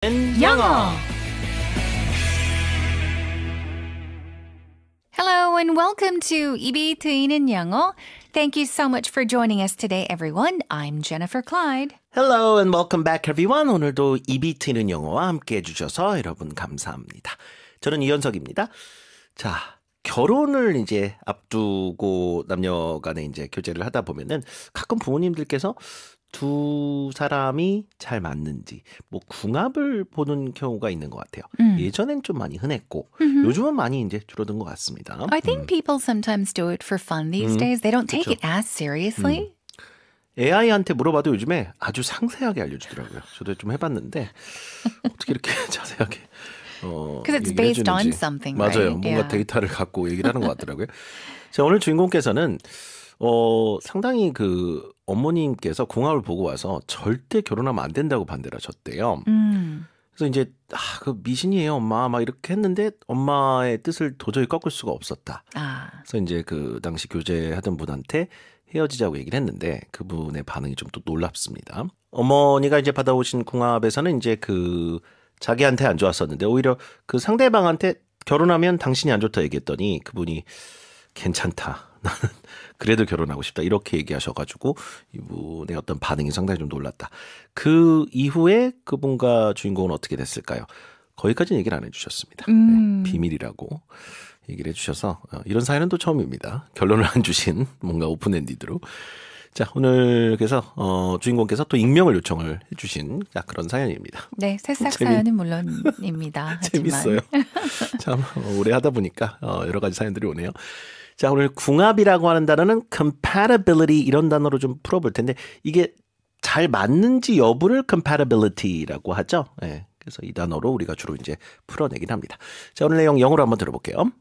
영어. Hello and welcome to 입이 트이는 영어. Thank you so much for joining us today, everyone. I'm Jennifer Clyde. Hello and welcome back everyone. 오늘도 입이 트이는 영어와 함께 해주셔서 여러분 감사합니다. 저는 이현석입니다. 자, 결혼을 이제 앞두고 남녀 간에 이제 교제를 하다 보면은 가끔 부모님들께서 두 사람이 잘 맞는지 뭐 궁합을 보는 경우가 있는 것 같아요. 예전엔 좀 많이 흔했고 요즘은 많이 이제 줄어든 것 같습니다. I think people sometimes do it for fun these days. They don't take 그쵸. it as seriously. AI한테 물어봐도 요즘에 아주 상세하게 알려주더라고요. 저도 좀 해봤는데 어떻게 이렇게 자세하게 Because it's 얘기를 based on 해주는지. something, 맞아요. right? 뭔가 Yeah. 데이터를 갖고 얘기를 하는 것 같더라고요. 자, 오늘 주인공께서는 상당히 그 어머님께서 궁합을 보고 와서 절대 결혼하면 안 된다고 반대를 하셨대요. 그래서 이제 그 미신이에요, 엄마. 막 이렇게 했는데 엄마의 뜻을 도저히 꺾을 수가 없었다. 그래서 이제 그 당시 교제하던 분한테 헤어지자고 얘기를 했는데 그분의 반응이 좀 또 놀랍습니다. 어머니가 이제 받아오신 궁합에서는 이제 그 자기한테 안 좋았었는데 오히려 그 상대방한테 결혼하면 당신이 안 좋다 얘기했더니 그분이 괜찮다. 나는 그래도 결혼하고 싶다. 이렇게 얘기하셔가지고 이분의 어떤 반응이 상당히 좀 놀랐다. 그 이후에 그분과 주인공은 어떻게 됐을까요? 거기까지는 얘기를 안 해주셨습니다. 네, 비밀이라고 얘기를 해주셔서 이런 사연은 또 처음입니다. 결론을 안 주신 뭔가 오픈엔디드로. 자, 오늘 그래서 주인공께서 또 익명을 요청을 해주신 그런 사연입니다. 네, 새싹 사연은 물론입니다. 재밌어요. 참 오래 하다 보니까 여러 가지 사연들이 오네요. 자, 오늘 궁합이라고 하는 단어는 compatibility 이런 단어로 좀 풀어볼 텐데 이게 잘 맞는지 여부를 compatibility라고 하죠. 네, 그래서 이 단어로 우리가 주로 이제 풀어내긴 합니다. 자, 오늘 내용 영어로 한번 들어볼게요.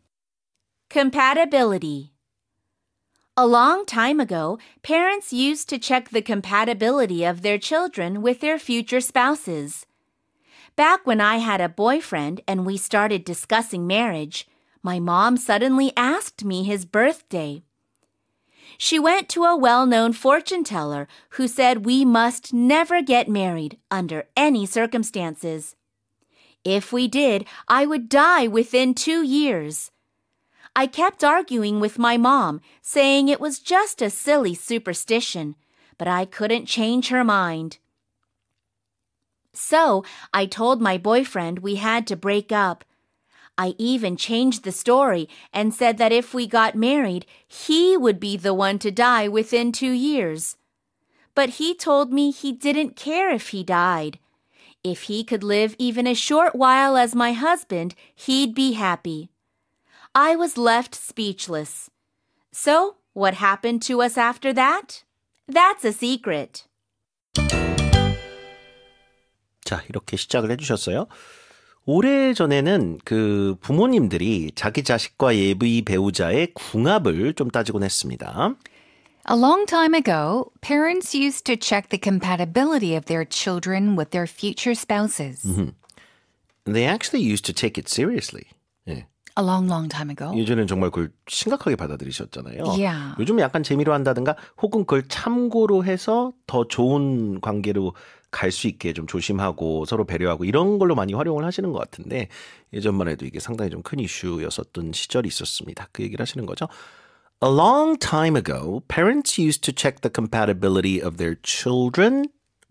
Compatibility. A long time ago, parents used to check the compatibility of their children with their future spouses. Back when I had a boyfriend and we started discussing marriage, my mom suddenly asked me his birthday. She went to a well-known fortune teller who said we must never get married under any circumstances. If we did, I would die within 2 years. I kept arguing with my mom, saying it was just a silly superstition, but I couldn't change her mind. So, I told my boyfriend we had to break up. I even changed the story and said that if we got married, he would be the one to die within 2 years. But he told me he didn't care if he died. If he could live even a short while as my husband, he'd be happy. I was left speechless. So, what happened to us after that? That's a secret. 자, 이렇게 시작을 해주셨어요. 오래전에는 그 부모님들이 자기 자식과 예비 배우자의 궁합을 좀 따지곤 했습니다. A long time ago, parents used to check the compatibility of their children with their future spouses. They actually used to take it seriously. 예. A long time ago. 예전에는 정말 그걸 심각하게 받아들이셨잖아요. Yeah. 요즘은 약간 재미로 한다든가 혹은 그걸 참고로 해서 더 좋은 관계로 갈 수 있게 좀 조심하고 서로 배려하고 이런 걸로 많이 활용을 하시는 것 같은데 예전만 해도 이게 상당히 좀 큰 이슈였었던 시절이 있었습니다. 그 얘기를 하시는 거죠. A long time ago, parents used to check the compatibility of their children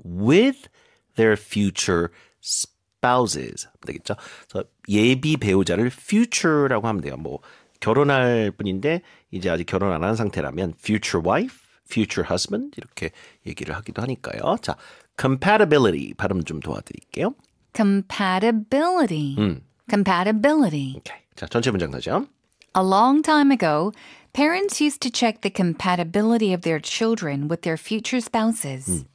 with their future spouses. 되겠죠? 그래서 예비 배우자를 future라고 하면 돼요. 뭐 결혼할 분인데 이제 아직 결혼 안 한 상태라면 future wife, future husband 이렇게 얘기를 하기도 하니까요. 자, compatibility 발음 좀 도와드릴게요. Compatibility. Compatibility. 오케이. 자, 전체 문장 다시요. A long time ago, parents used to check the compatibility of their children with their future spouses.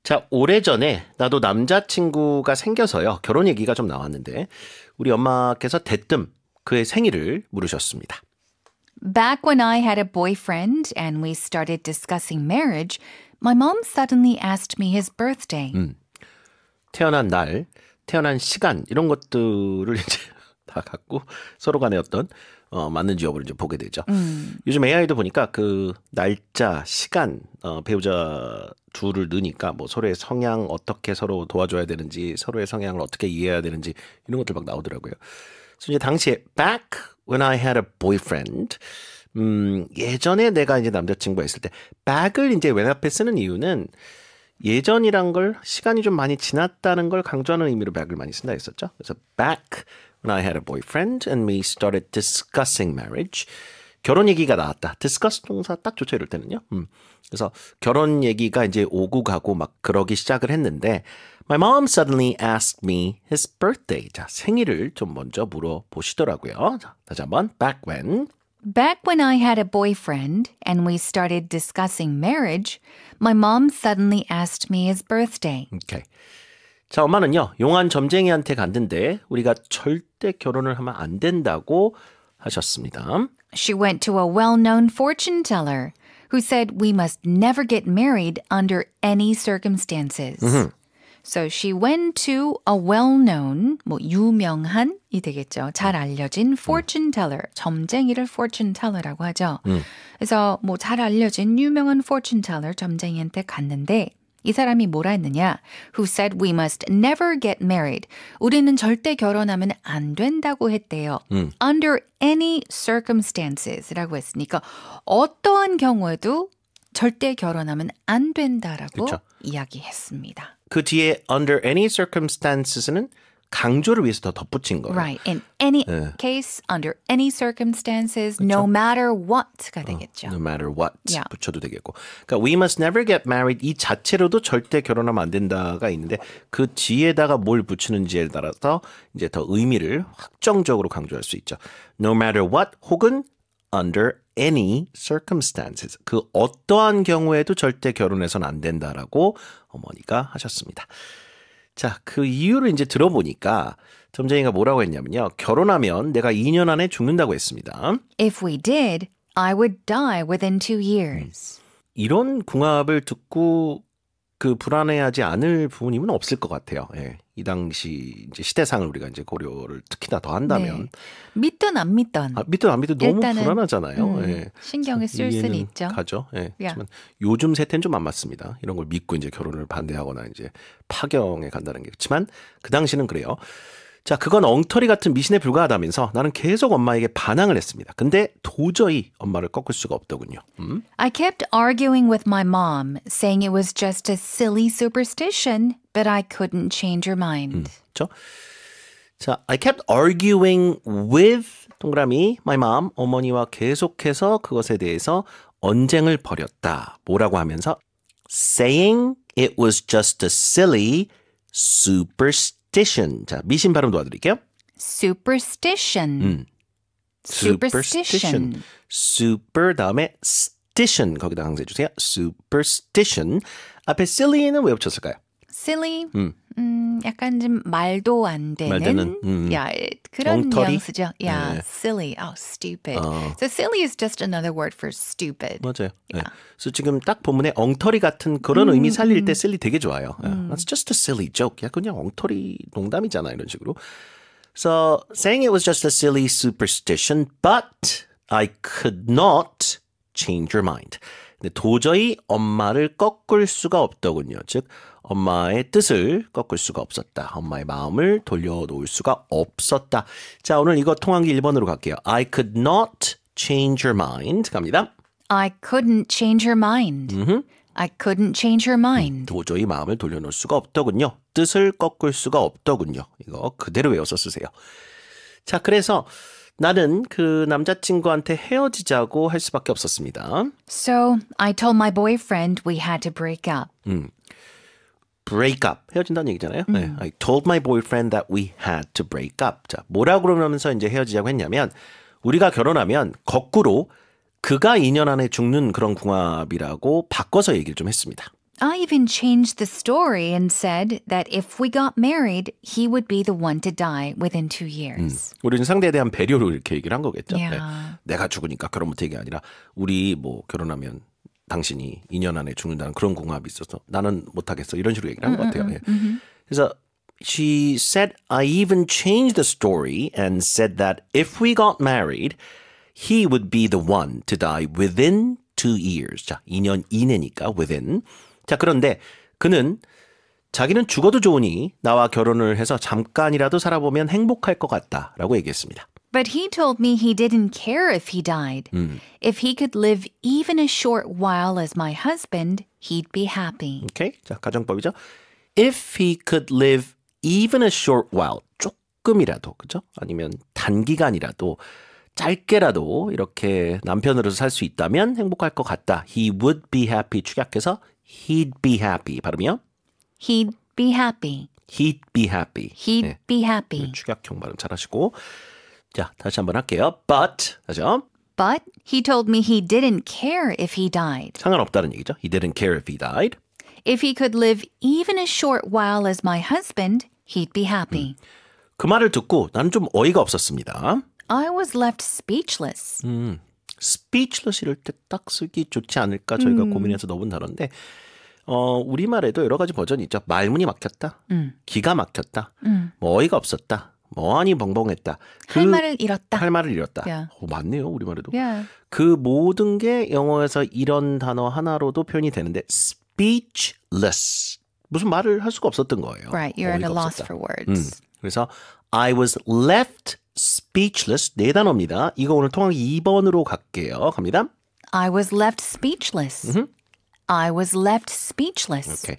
자, 오래전에 나도 남자친구가 생겨서요. 결혼 얘기가 좀 나왔는데 우리 엄마께서 대뜸 그의 생일을 물으셨습니다. Back when I had a boyfriend and we started discussing marriage, my mom suddenly asked me his birthday. 태어난 날, 태어난 시간 이런 것들을 이제 다 갖고 서로 간의 어떤 맞는지 여부를 이제 보게 되죠. 요즘 AI도 보니까 그 날짜, 시간, 배우자 둘을 넣으니까 뭐 서로의 성향 어떻게 서로 도와줘야 되는지, 서로의 성향을 어떻게 이해해야 되는지 이런 것들 막 나오더라고요. 그래서 이제 당시에 back when I had a boyfriend, 예전에 내가 이제 남자친구가 있을 때 back을 이제 when 앞에 쓰는 이유는 예전이란 걸 시간이 좀 많이 지났다는 걸 강조하는 의미로 back을 많이 쓴다 했었죠. 그래서 back when I had a boyfriend and we started discussing marriage. 결혼 얘기가 나왔다. discuss 동사 딱 좋죠, 이럴 때는요. 그래서 결혼 얘기가 이제 오고 가고 막 그러기 시작을 했는데 My mom suddenly asked me his birthday. 자, 생일을 좀 먼저 물어보시더라고요. 자, 다시 한번 back when. Back when I had a boyfriend and we started discussing marriage, my mom suddenly asked me his birthday. 오케이. 자, 엄마는요, 용한 점쟁이한테 갔는데 우리가 절대 결혼을 하면 안 된다고 하셨습니다. She went to a well-known fortune teller who said we must never get married under any circumstances. So she went to a well-known, 뭐 유명한이 되겠죠. 잘 알려진 fortune teller, 점쟁이를 fortune teller라고 하죠. 그래서 뭐 잘 알려진 유명한 fortune teller, 점쟁이한테 갔는데 이 사람이 뭐라 했느냐? Who said we must never get married. 우리는 절대 결혼하면 안 된다고 했대요. Under any circumstances라고 했으니까 어떠한 경우에도 절대 결혼하면 안 된다라고 그쵸. 이야기했습니다. 그 뒤에 under any circumstances는 강조를 위해서 더 덧붙인 거예요. Right. In any case, under any circumstances, no matter what가 되겠죠. No matter what Yeah. 붙여도 되겠고. 그러니까 we must never get married 이 자체로도 절대 결혼하면 안 된다가 있는데 그 뒤에다가 뭘 붙이는지에 따라서 이제 더 의미를 확정적으로 강조할 수 있죠. No matter what 혹은 under any circumstances. 그 어떠한 경우에도 절대 결혼해서는 안 된다라고 어머니가 하셨습니다. 자, 그 이유를 이제 들어보니까 점쟁이가 뭐라고 했냐면요. 결혼하면 내가 2년 안에 죽는다고 했습니다. If we did, I would die within 2 years. 이런 궁합을 듣고 그 불안해하지 않을 부모님은 없을 것 같아요. 예. 이 당시 이제 시대상을 우리가 이제 고려를 특히나 더 한다면. 네. 믿든 안 믿든. 믿든 안 믿든 너무 일단은, 불안하잖아요. 예. 신경을 쓸 수는 있죠. 가죠. 예. Yeah. 하지만 요즘 세태는 좀 안 맞습니다. 이런 걸 믿고 이제 결혼을 반대하거나 이제 파경에 간다는 게. 그렇지만 그 당시는 그래요. 자, 그건 엉터리 같은 미신에 불과하다면서 나는 계속 엄마에게 반항을 했습니다. 근데 도저히 엄마를 꺾을 수가 없더군요. I kept arguing with my mom, saying it was just a silly superstition, but I couldn't change her mind. 그렇죠? 자, I kept arguing with 동그라미 my mom 어머니와 계속해서 그것에 대해서 언쟁을 벌였다. 뭐라고 하면서 saying it was just a silly superstition. 자, 미신 발음 도와드릴게요. Superstition. Superstition. super 다음에 stition 거기다 강조해 주세요. superstition. 앞에 silly는 왜 붙였을까요? Silly. 약간 좀 말도 안 되는. 야, 그런 엉터리? 뉘앙스죠. Yeah, 네. silly. Oh, stupid. So silly is just another word for stupid. 맞아요. 네. 그래서 지금 딱 본문에 엉터리 같은 그런 의미 살릴 때 silly 되게 좋아요. That's just a silly joke. 야, 그냥 엉터리 농담이잖아 이런 식으로. So saying it was just a silly superstition, but I could not change her mind. 근데 도저히 엄마를 꺾을 수가 없더군요. 즉 엄마의 뜻을 꺾을 수가 없었다. 엄마의 마음을 돌려놓을 수가 없었다. 자, 오늘 이거 통한기 1번으로 갈게요. I could not change her mind. 갑니다. I couldn't change her mind. I couldn't change her mind. 도저히 마음을 돌려놓을 수가 없더군요. 뜻을 꺾을 수가 없더군요. 이거 그대로 외워서 쓰세요. 자, 그래서 나는 그 남자친구한테 헤어지자고 할 수밖에 없었습니다. So I told my boyfriend we had to break up. break up. 헤어진다는 얘기잖아요. 네. I told my boyfriend that we had to break up. 자, 뭐라고 그러면서 이제 헤어지자고 했냐면 우리가 결혼하면 거꾸로 그가 2년 안에 죽는 그런 궁합이라고 바꿔서 얘기를 좀 했습니다. I even changed the story and said that if we got married, he would be the one to die within 2 years. 우리는 상대에 대한 배려로 이렇게 얘기를 한 거겠죠. Yeah. 네. 내가 죽으니까 결혼 못해 게 아니라 우리 뭐 결혼하면 당신이 2년 안에 죽는다는 그런 궁합이 있어서 나는 못하겠어 이런 식으로 얘기를 한 것 같아요. 예. 그래서 she said, I even changed the story and said that if we got married, he would be the one to die within 2 years. 자, 2년 이내니까 within. 자, 그런데 그는 자기는 죽어도 좋으니 나와 결혼을 해서 잠깐이라도 살아보면 행복할 것 같다라고 얘기했습니다. But he told me he didn't care if he died. If he could live even a short while as my husband, he'd be happy. 오케이. 자, 가정법이죠. If he could live even a short while, 조금이라도, 그죠? 아니면 단기간이라도, 짧게라도 이렇게 남편으로서 살 수 있다면 행복할 것 같다. He would be happy. 축약해서 he'd be happy. 발음이요? He'd be happy. He'd be happy. He'd 네. be happy. 축약형 발음 잘하시고. 자, 다시 한번 할게요. But, 하죠? But he told me he didn't care if he died. 상관없다는 얘기죠. He didn't care if he died. If he could live even a short while as my husband, he'd be happy. 그 말을 듣고 나는 좀 어이가 없었습니다. I was left speechless. speechless 이럴 때 딱 쓰기 좋지 않을까 저희가 고민해서 넣은 단어인데 우리말에도 여러 가지 버전이 있죠. 말문이 막혔다. 기가 막혔다. 뭐 어이가 없었다. 뭐하니 벙벙했다. 할 말을 잃었다. 할 말을 잃었다. Yeah. 맞네요. 우리말에도. Yeah. 그 모든 게 영어에서 이런 단어 하나로도 표현이 되는데 speechless. 무슨 말을 할 수가 없었던 거예요. Right, you're at a 어이가 loss 없었다. for words. 그래서 I was left speechless. 네 단어입니다. 이거 오늘 통하기 2번으로 갈게요. 갑니다. I was left speechless. I was left speechless. 오케이.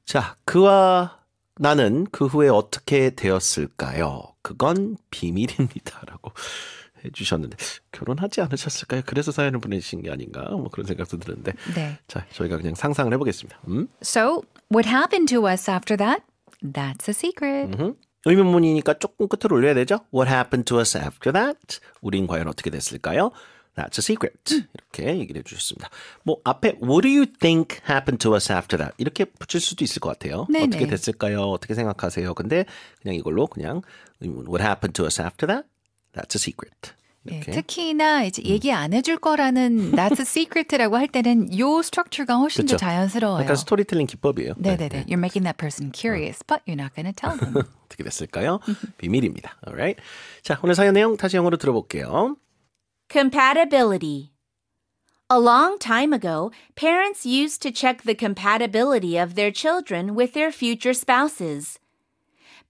자, 그와 나는 그 후에 어떻게 되었을까요? 그건 비밀입니다라고 해주셨는데 결혼하지 않으셨을까요? 그래서 사연을 보내주신 게 아닌가? 뭐 그런 생각도 드는데. 네. 자, 저희가 그냥 상상을 해보겠습니다. So, what happened to us after that? That's a secret. 의문문이니까 조금 끝을 올려야 되죠? What happened to us after that? 우린 과연 어떻게 됐을까요? That's a secret. 이렇게 얘기를 해주셨습니다. 뭐 앞에 What do you think happened to us after that? 이렇게 붙일 수도 있을 것 같아요. 네네. 어떻게 됐을까요? 어떻게 생각하세요? 근데 그냥 이걸로 그냥 What happened to us after that? That's a secret. 네, 이렇게. 특히나 이제 얘기 안 해줄 거라는 That's a secret라고 할 때는 요 스트럭처가 훨씬 더 그렇죠. 자연스러워요. 약간 스토리텔링 기법이에요. 네네네. You're making that person curious, but you're not going to tell them. 어떻게 됐을까요? 비밀입니다. Alright. 자, 오늘 사연 내용 다시 영어로 들어볼게요. Compatibility. A long time ago, parents used to check the compatibility of their children with their future spouses.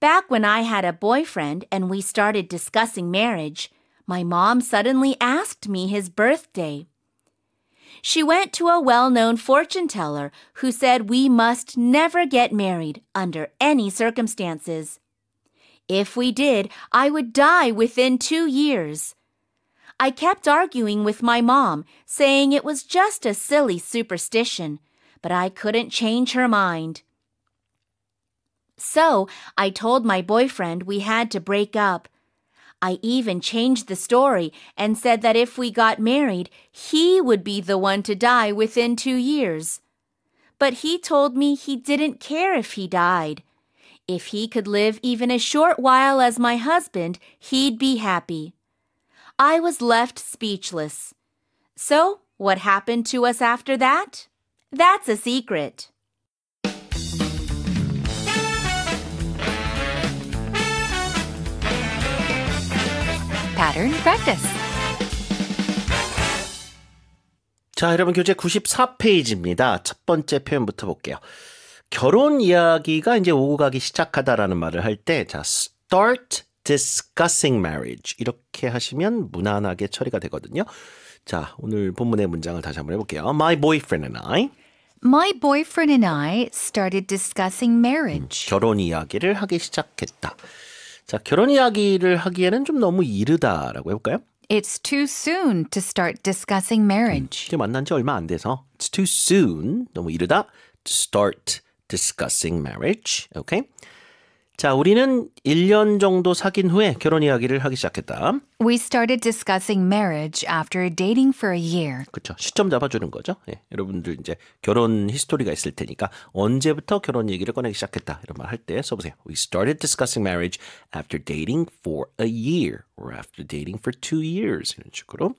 Back when I had a boyfriend and we started discussing marriage, my mom suddenly asked me his birthday. She went to a well-known fortune teller who said we must never get married under any circumstances. If we did, I would die within 2 years. I kept arguing with my mom, saying it was just a silly superstition, but I couldn't change her mind. So, I told my boyfriend we had to break up. I even changed the story and said that if we got married, he would be the one to die within 2 years. But he told me he didn't care if he died. If he could live even a short while as my husband, he'd be happy. I was left speechless. So, what happened to us after that? That's a secret. Pattern practice. 자, 여러분 교재 94페이지입니다. 첫 번째 표현부터 볼게요. 결혼 이야기가 이제 오고 가기 시작하다라는 말을 할 때, 자, start discussing marriage 이렇게 하시면 무난하게 처리가 되거든요. 자, 오늘 본문의 문장을 다시 한번 해볼게요. My boyfriend and I. My boyfriend and I started discussing marriage. 결혼 이야기를 하기 시작했다. 자, 결혼 이야기를 하기에는 좀 너무 이르다라고 해볼까요? It's too soon to start discussing marriage. 이제 만난 지 얼마 안 돼서 It's too soon, 너무 이르다 to start discussing marriage. 오케이? 자, 우리는 1년 정도 사귄 후에 결혼 이야기를 하기 시작했다. We started discussing marriage after dating for a year. 그렇죠. 시점 잡아주는 거죠. 예, 여러분들 이제 결혼 히스토리가 있을 테니까 언제부터 결혼 얘기를 꺼내기 시작했다 이런 말 할 때 써보세요. We started discussing marriage after dating for a year or after dating for 2 years 이런 식으로.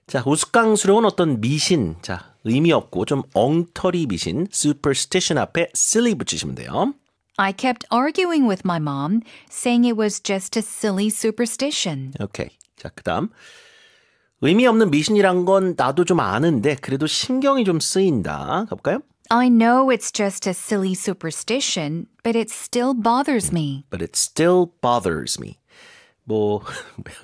자, 우스꽝스러운 어떤 미신, 자, 의미 없고 좀 엉터리 미신, superstition 앞에 silly 붙이시면 돼요. I kept arguing with my mom, saying it was just a silly superstition. 오케이. 자, 그다음. 의미 없는 미신이란 건 나도 좀 아는데 그래도 신경이 좀 쓰인다. 가볼까요? I know it's just a silly superstition, but it still bothers me. But it still bothers me. 뭐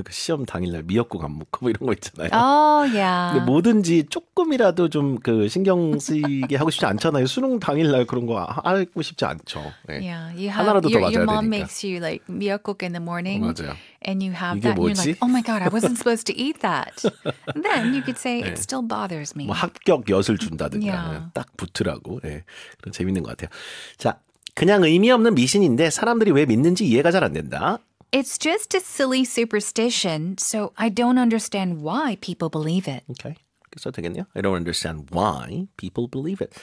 시험 당일날 미역국 안 먹고 뭐 이런 거 있잖아요. Oh, yeah. 근데 뭐든지 조금이라도 좀 그 신경 쓰이게 하고 싶지 않잖아요. 수능 당일날 그런 거 하고 싶지 않죠. 네. Yeah, you have 하나라도 더 your 맞아야 mom 되니까. makes you like 미역국 in the morning, 맞아요. and you have 이게 that, and you're 뭐지? like, oh my god, I wasn't supposed to eat that. And then you could say it still bothers me. 뭐 합격 엿을 준다든가 Yeah. 딱 붙으라고. 네. 그런 재밌는 것 같아요. 자, 그냥 의미 없는 미신인데 사람들이 왜 믿는지 이해가 잘 안 된다. It's just a silly superstition, so I don't understand why people believe it. Okay. 그래서 되겠네요. I don't understand why people believe it.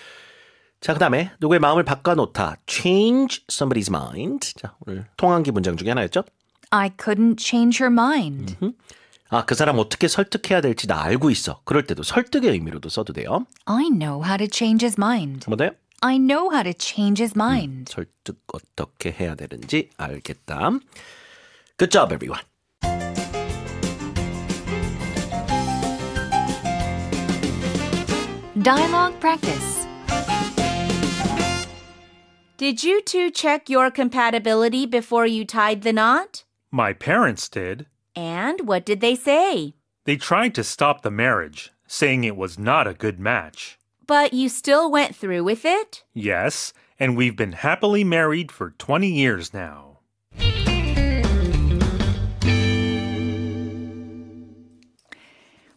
자, 그 다음에 누구의 마음을 바꿔놓다. Change somebody's mind. 자, 오늘 통한기 문장 중에 하나였죠. I couldn't change her mind. 아, 그 사람 어떻게 설득해야 될지 나 알고 있어. 그럴 때도 설득의 의미로도 써도 돼요. I know how to change his mind. 한 번 더요. I know how to change his mind. 설득 어떻게 해야 되는지 알겠다. Good job, everyone. Dialogue practice. Did you two check your compatibility before you tied the knot? My parents did. And what did they say? They tried to stop the marriage, saying it was not a good match. But you still went through with it? Yes, and we've been happily married for 20 years now.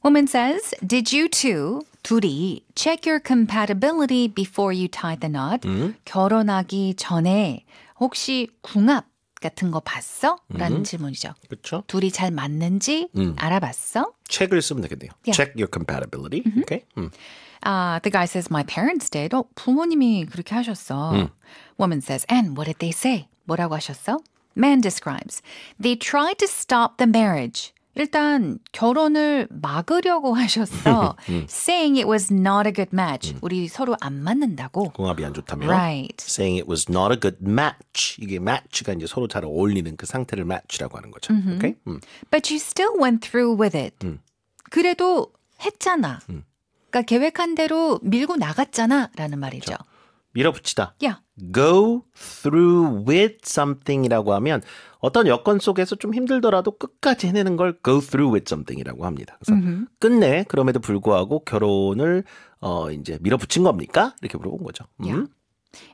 Woman says, did you two, 둘이, check your compatibility before you tie the knot? 결혼하기 전에 혹시 궁합 같은 거 봤어? 라는 질문이죠. 그렇죠. 둘이 잘 맞는지 알아봤어? 책을 쓰면 되겠네요. Yeah. Check your compatibility. Okay. The guy says, my parents did. 부모님이 그렇게 하셨어. Woman says, and what did they say? 뭐라고 하셨어? Man describes, they tried to stop the marriage. 일단 결혼을 막으려고 하셨어. Saying it was not a good match. 우리 서로 안 맞는다고. 궁합이 안 좋다며. Right. Saying it was not a good match. 이게 match가 이제 서로 잘 어울리는 그 상태를 match라고 하는 거죠. Okay? But you still went through with it. 그래도 했잖아. 그러니까 계획한 대로 밀고 나갔잖아 라는 말이죠. 밀어붙이다. Yeah. Go through with something이라고 하면 어떤 여건 속에서 좀 힘들더라도 끝까지 해내는 걸 go through with something이라고 합니다. 그래서 끝내 그럼에도 불구하고 결혼을 이제 밀어붙인 겁니까? 이렇게 물어본 거죠. Yeah.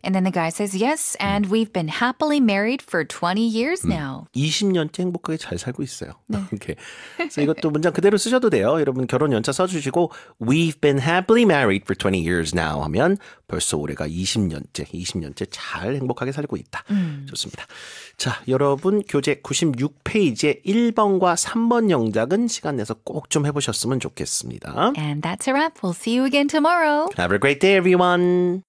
And then the guy says, yes, and we've been happily married for 20 years now. 20년째 행복하게 잘 살고 있어요. 이렇게. 그래서 이것도 문장 그대로 쓰셔도 돼요. 여러분 결혼 연차 써주시고 We've been happily married for 20 years now 하면 벌써 올해가 20년째 잘 행복하게 살고 있다. 좋습니다. 자, 여러분 교재 96페이지에 1번과 3번 영작은 시간 내서 꼭 좀 해보셨으면 좋겠습니다. And that's a wrap. We'll see you again tomorrow. Have a great day, everyone.